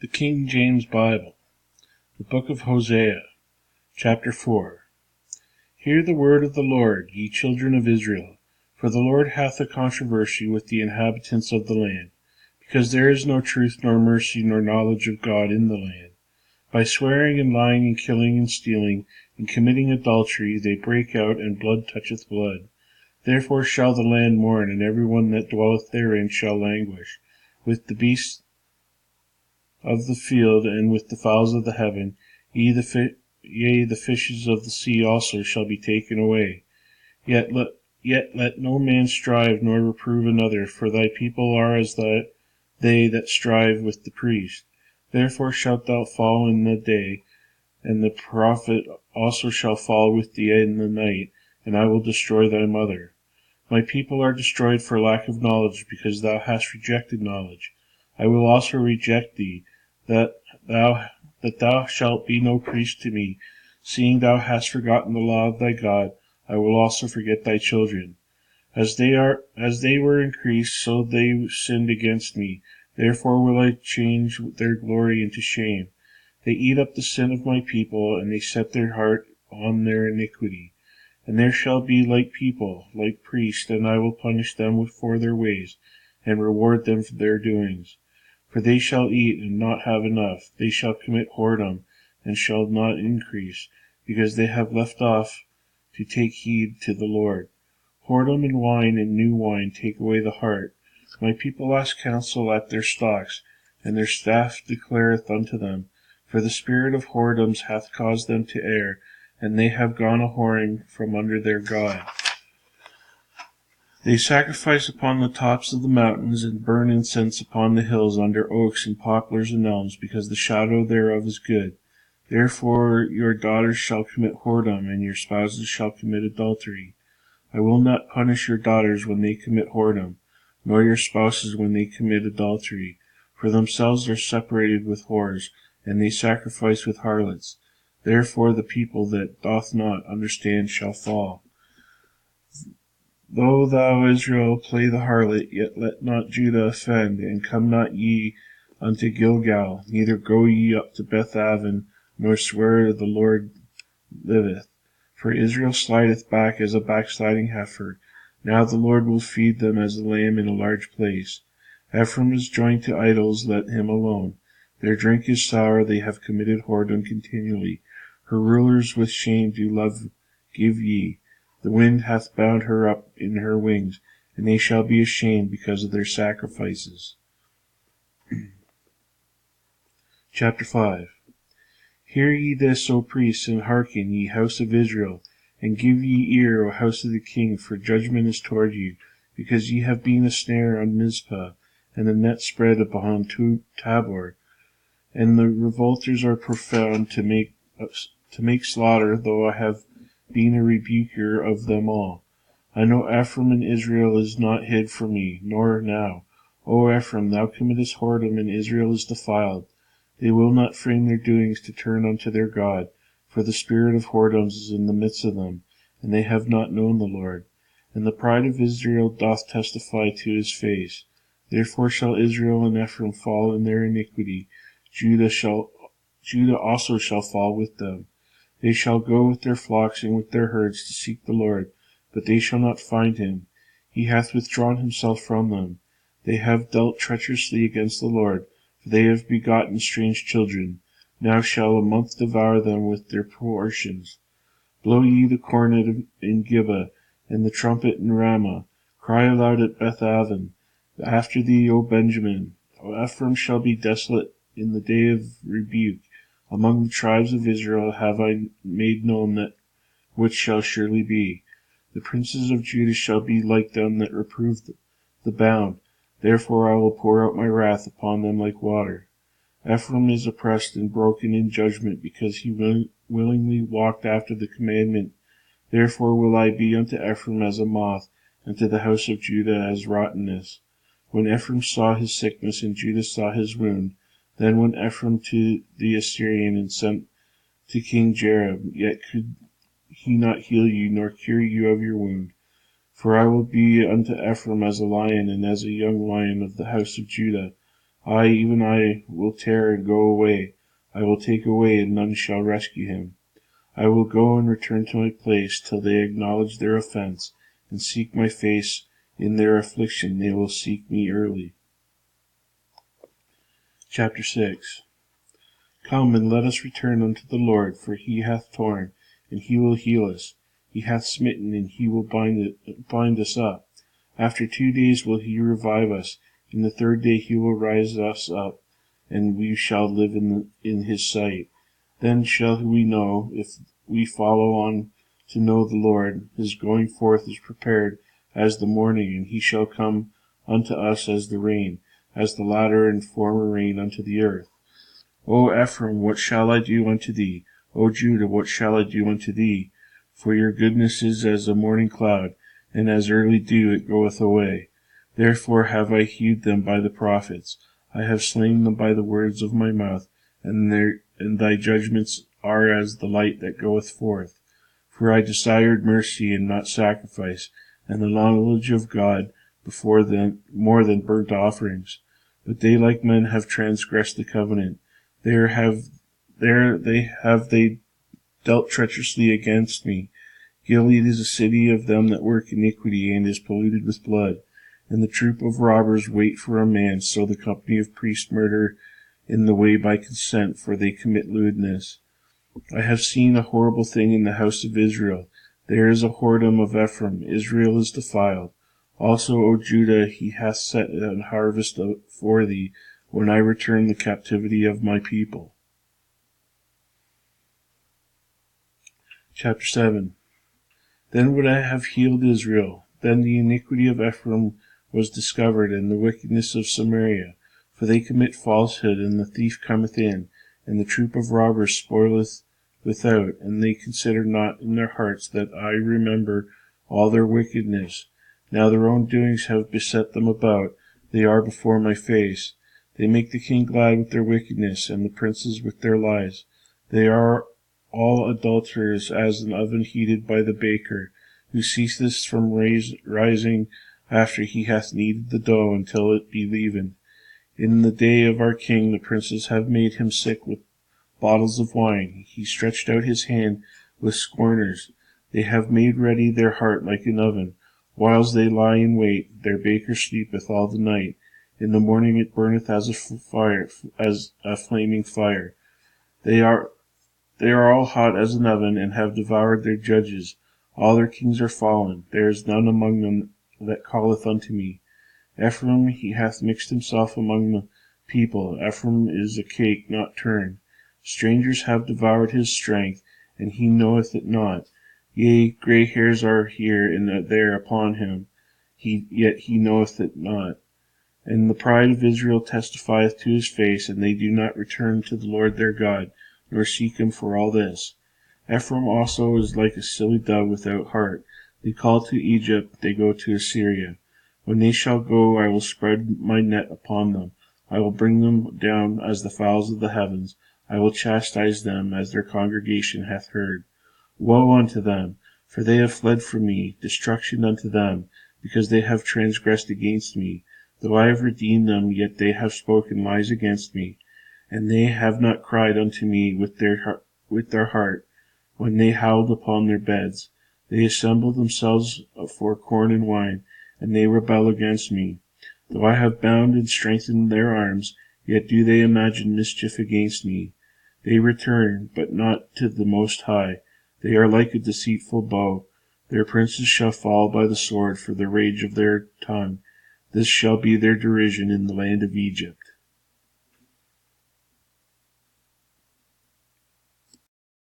The King James Bible, the Book of Hosea, chapter 4. Hear the word of the Lord, ye children of Israel. For the Lord hath a controversy with the inhabitants of the land, because there is no truth nor mercy nor knowledge of God in the land. By swearing and lying and killing and stealing and committing adultery, they break out, and blood toucheth blood. Therefore shall the land mourn, and every one that dwelleth therein shall languish, with the beasts of the field, and with the fowls of the heaven, yea, the fishes of the sea also shall be taken away. Yet let no man strive nor reprove another, for thy people are as they that strive with the priest. Therefore shalt thou fall in the day, and the prophet also shall fall with thee in the night, and I will destroy thy mother. My people are destroyed for lack of knowledge, because thou hast rejected knowledge. I will also reject thee, that thou shalt be no priest to me. Seeing thou hast forgotten the law of thy God, I will also forget thy children. As they were increased, so they sinned against me. Therefore will I change their glory into shame. They eat up the sin of my people, and they set their heart on their iniquity. And there shall be like people, like priests, and I will punish them for their ways, and reward them for their doings. For they shall eat and not have enough. They shall commit whoredom, and shall not increase, because they have left off to take heed to the Lord. Whoredom and wine and new wine take away the heart. My people ask counsel at their stocks, and their staff declareth unto them. For the spirit of whoredoms hath caused them to err, and they have gone a whoring from under their God. They sacrifice upon the tops of the mountains, and burn incense upon the hills under oaks and poplars and elms, because the shadow thereof is good. Therefore your daughters shall commit whoredom, and your spouses shall commit adultery. I will not punish your daughters when they commit whoredom, nor your spouses when they commit adultery, for themselves are separated with whores, and they sacrifice with harlots. Therefore the people that doth not understand shall fall. Though thou, Israel, play the harlot, yet let not Judah offend, and come not ye unto Gilgal, neither go ye up to Beth-aven, nor swear the Lord liveth. For Israel slideth back as a backsliding heifer. Now the Lord will feed them as a lamb in a large place. Ephraim is joined to idols, let him alone. Their drink is sour, they have committed whoredom continually. Her rulers with shame do love give ye. The wind hath bound her up in her wings, and they shall be ashamed because of their sacrifices. Chapter 5. Hear ye this, O priests, and hearken, ye house of Israel, and give ye ear, O house of the king, for judgment is toward you, because ye have been a snare on Mizpah, and a net spread upon Tabor, and the revolters are profound to make slaughter, though I have been a rebuker of them all. I know Ephraim and Israel is not hid from me, nor now. O Ephraim, thou committest whoredom, and Israel is defiled. They will not frame their doings to turn unto their God, for the spirit of whoredoms is in the midst of them, and they have not known the Lord. And the pride of Israel doth testify to his face. Therefore shall Israel and Ephraim fall in their iniquity. Judah also shall fall with them. They shall go with their flocks and with their herds to seek the Lord, but they shall not find him. He hath withdrawn himself from them. They have dealt treacherously against the Lord, for they have begotten strange children. Now shall a month devour them with their portions. Blow ye the cornet in Gibeah, and the trumpet in Ramah. Cry aloud at Beth-aven. After thee, O Benjamin. O Ephraim shall be desolate in the day of rebuke. Among the tribes of Israel have I made known that which shall surely be. The princes of Judah shall be like them that reprove the bound. Therefore I will pour out my wrath upon them like water. Ephraim is oppressed and broken in judgment, because he willingly walked after the commandment. Therefore will I be unto Ephraim as a moth, and to the house of Judah as rottenness. When Ephraim saw his sickness, and Judah saw his wound, then went Ephraim to the Assyrian, and sent to King Jareb, yet could he not heal you, nor cure you of your wound. For I will be unto Ephraim as a lion, and as a young lion of the house of Judah. I, even I, will tear and go away. I will take away, and none shall rescue him. I will go and return to my place till they acknowledge their offense, and seek my face. In their affliction they will seek me early. Chapter 6. Come, and let us return unto the Lord, for he hath torn, and he will heal us. He hath smitten, and he will bind us up. After 2 days will he revive us. In the 3rd day he will raise us up, and we shall live in his sight. Then shall we know, if we follow on to know the Lord. His going forth is prepared as the morning, and he shall come unto us as the rain, as the latter and former rain unto the earth. O Ephraim, what shall I do unto thee? O Judah, what shall I do unto thee? For your goodness is as a morning cloud, and as early dew it goeth away. Therefore have I hewed them by the prophets. I have slain them by the words of my mouth, and thy judgments are as the light that goeth forth. For I desired mercy and not sacrifice, and the knowledge of God before them more than burnt offerings. But they like men have transgressed the covenant. They have dealt treacherously against me. Gilead is a city of them that work iniquity, and is polluted with blood. And the troop of robbers wait for a man, so the company of priests murder in the way by consent, for they commit lewdness. I have seen a horrible thing in the house of Israel. There is a whoredom of Ephraim. Israel is defiled. Also, O Judah, he hath set an harvest for thee, when I return the captivity of my people. Chapter 7. Then would I have healed Israel. Then the iniquity of Ephraim was discovered, and the wickedness of Samaria. For they commit falsehood, and the thief cometh in, and the troop of robbers spoileth without, and they consider not in their hearts that I remember all their wickedness. Now their own doings have beset them about, they are before my face. They make the king glad with their wickedness, and the princes with their lies. They are all adulterers, as an oven heated by the baker, who ceaseth from rising after he hath kneaded the dough until it be leavened. In the day of our king the princes have made him sick with bottles of wine. He stretched out his hand with scorners. They have made ready their heart like an oven. Whiles they lie in wait, their baker sleepeth all the night. In the morning it burneth as a flaming fire. They are all hot as an oven, and have devoured their judges. All their kings are fallen. There is none among them that calleth unto me. Ephraim, he hath mixed himself among the people. Ephraim is a cake not turned. Strangers have devoured his strength, and he knoweth it not. Yea, grey hairs are here and there upon him, yet he knoweth it not. And the pride of Israel testifieth to his face, and they do not return to the Lord their God, nor seek him for all this. Ephraim also is like a silly dove without heart. They call to Egypt, they go to Assyria. When they shall go, I will spread my net upon them. I will bring them down as the fowls of the heavens. I will chastise them as their congregation hath heard. Woe unto them, for they have fled from me. Destruction unto them, because they have transgressed against me. Though I have redeemed them, yet they have spoken lies against me. And they have not cried unto me with their heart, when they howled upon their beds. They assemble themselves for corn and wine, and they rebel against me. Though I have bound and strengthened their arms, yet do they imagine mischief against me. They return, but not to the Most High. They are like a deceitful bow. Their princes shall fall by the sword for the rage of their tongue. This shall be their derision in the land of Egypt.